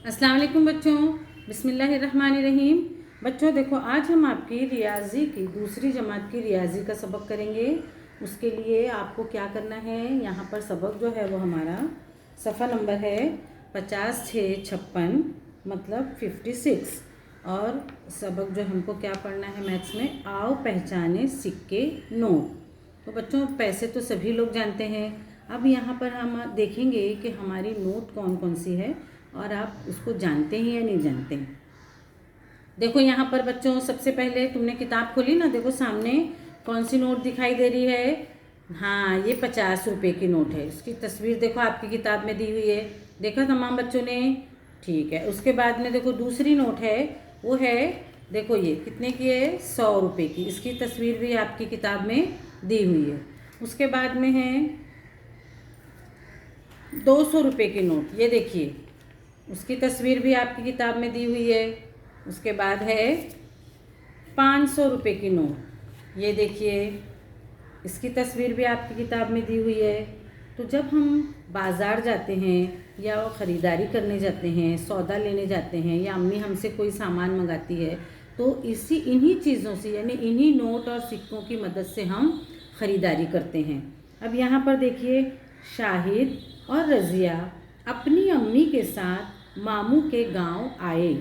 अस्सलाम वालेकुम बच्चों। बिस्मिल्लाहिर्रहमानिर्रहीम। बच्चों देखो, आज हम आपकी रियाजी की दूसरी जमात की रियाजी का सबक करेंगे। उसके लिए आपको क्या करना है, यहाँ पर सबक जो है वो हमारा सफ़ा नंबर है 50/656 मतलब 56। और सबक जो हमको क्या पढ़ना है मैथ्स में, आओ पहचाने सिक्के नोट। तो बच्चों पैसे तो सभी लोग जानते हैं। अब यहाँ पर हम देखेंगे कि हमारी नोट कौन कौन सी है और आप उसको जानते हैं या नहीं जानते हैं। देखो यहाँ पर बच्चों, सबसे पहले तुमने किताब खोली ना, देखो सामने कौन सी नोट दिखाई दे रही है। हाँ, ये 50 रुपये की नोट है। इसकी तस्वीर देखो आपकी किताब में दी हुई है। देखा तमाम बच्चों ने? ठीक है। उसके बाद में देखो दूसरी नोट है, वो है, देखो ये कितने की है, 100 रुपये की। इसकी तस्वीर भी आपकी किताब में दी हुई है। उसके बाद में है 200 रुपये की नोट, ये देखिए, उसकी तस्वीर भी आपकी किताब में दी हुई है। उसके बाद है 500 रुपये की नोट, ये देखिए, इसकी तस्वीर भी आपकी किताब में दी हुई है। तो जब हम बाज़ार जाते हैं या ख़रीदारी करने जाते हैं, सौदा लेने जाते हैं, या अम्मी हमसे कोई सामान मंगाती है, तो इन्हीं चीज़ों से यानी इन्हीं नोट और सिक्कों की मदद से हम ख़रीदारी करते हैं। अब यहाँ पर देखिए, शाहिद और रज़िया अपनी अम्मी के साथ मामू के गांव आए।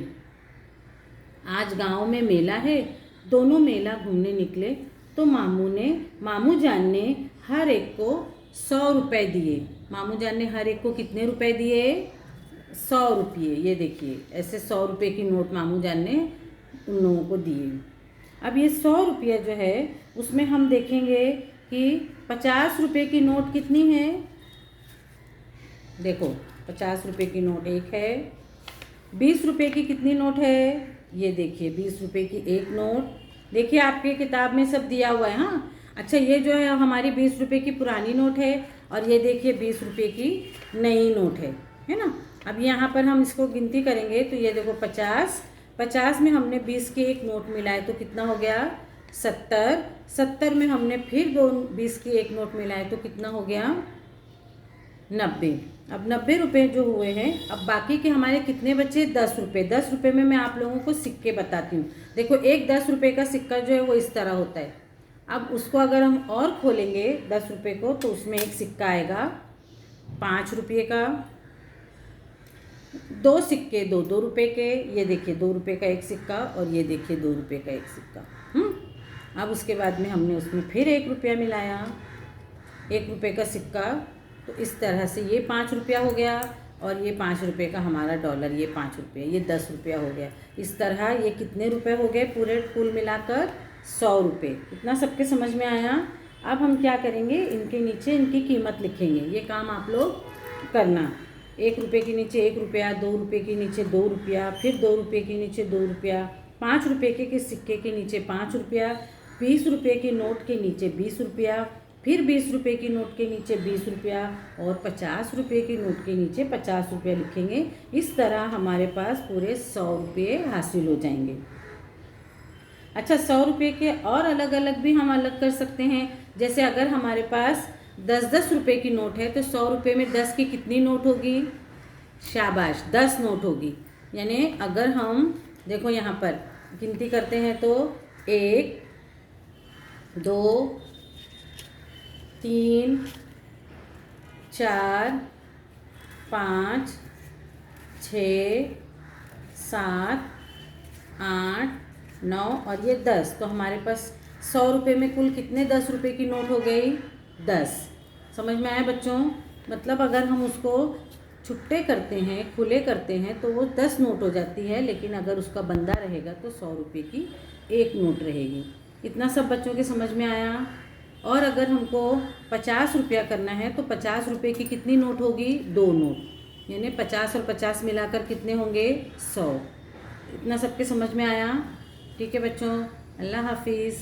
आज गांव में मेला है, दोनों मेला घूमने निकले। तो मामू जान ने हर एक को 100 रुपये दिए। मामू जान ने हर एक को कितने रुपए दिए? 100 रुपये। ये देखिए, ऐसे 100 रुपये की नोट मामू जान ने उन लोगों को दिए। अब ये 100 रुपये जो है, उसमें हम देखेंगे कि 50 रुपये की नोट कितनी है। देखो 50 रुपये की नोट एक है। 20 रुपये की कितनी नोट है? ये देखिए 20 रुपये की एक नोट। देखिए आपके किताब में सब दिया हुआ है। हाँ, अच्छा, ये जो है हमारी 20 रुपये की पुरानी नोट है, और ये देखिए 20 रुपये की नई नोट है ना। अब यहाँ पर हम इसको गिनती करेंगे तो ये देखो 50 में हमने 20 के एक नोट मिलाए तो कितना हो गया? 70 में हमने फिर 20 की एक नोट मिलाए तो कितना हो गया? 90। अब 90 रुपये जो हुए हैं, अब बाकी के हमारे कितने बचे? 10 रुपये। 10 रुपये में मैं आप लोगों को सिक्के बताती हूँ। देखो, एक 10 रुपये का सिक्का जो है वो इस तरह होता है। अब उसको अगर हम और खोलेंगे 10 रुपये को, तो उसमें एक सिक्का आएगा 5 रुपये का। दो सिक्के 2-2 रुपये के, ये देखिए 2 रुपये का एक सिक्का, और ये देखिए 2 रुपये का एक सिक्का। अब उसके बाद में हमने उसमें फिर 1 रुपया मिलाया, 1 रुपये का सिक्का। तो इस तरह से ये 5 रुपया हो गया, और ये 5 रुपये का हमारा डॉलर, ये 5 रुपये, ये 10 रुपया हो गया। इस तरह ये कितने रुपए हो गए पूरे कुल मिलाकर? 100 रुपये। इतना सबके समझ में आया? अब हम क्या करेंगे, इनके नीचे इनकी कीमत लिखेंगे। ये काम आप लोग करना। 1 रुपये के नीचे 1 रुपया, 2 रुपये के नीचे 2 रुपया, फिर 2 रुपये के नीचे 2 रुपया, 5 रुपये के सिक्के के नीचे 5 रुपया, 20 रुपये के नोट के नीचे 20 रुपया, फिर 20 रुपये की नोट के नीचे 20 रुपया, और 50 रुपये की नोट के नीचे 50 रुपया लिखेंगे। इस तरह हमारे पास पूरे 100 रुपये हासिल हो जाएंगे। अच्छा, 100 रुपये के और अलग अलग भी हम अलग कर सकते हैं। जैसे अगर हमारे पास 10-10 रुपये की नोट है, तो 100 रुपये में 10 की कितनी नोट होगी? शाबाश, 10 नोट होगी। यानी अगर हम देखो यहाँ पर गिनती करते हैं तो 1 2 3 4 5 6 7 8 9 और ये 10। तो हमारे पास 100 रुपये में कुल कितने 10 रुपये की नोट हो गई? 10। समझ में आया बच्चों? मतलब अगर हम उसको छुट्टे करते हैं, खुले करते हैं, तो वो 10 नोट हो जाती है, लेकिन अगर उसका बंदा रहेगा तो 100 रुपये की एक नोट रहेगी। इतना सब बच्चों के समझ में आया? और अगर हमको 50 रुपया करना है तो 50 रुपये की कितनी नोट होगी? 2 नोट। यानी 50 और 50 मिलाकर कितने होंगे? 100। इतना सबके समझ में आया? ठीक है बच्चों, अल्लाह हाफिज़।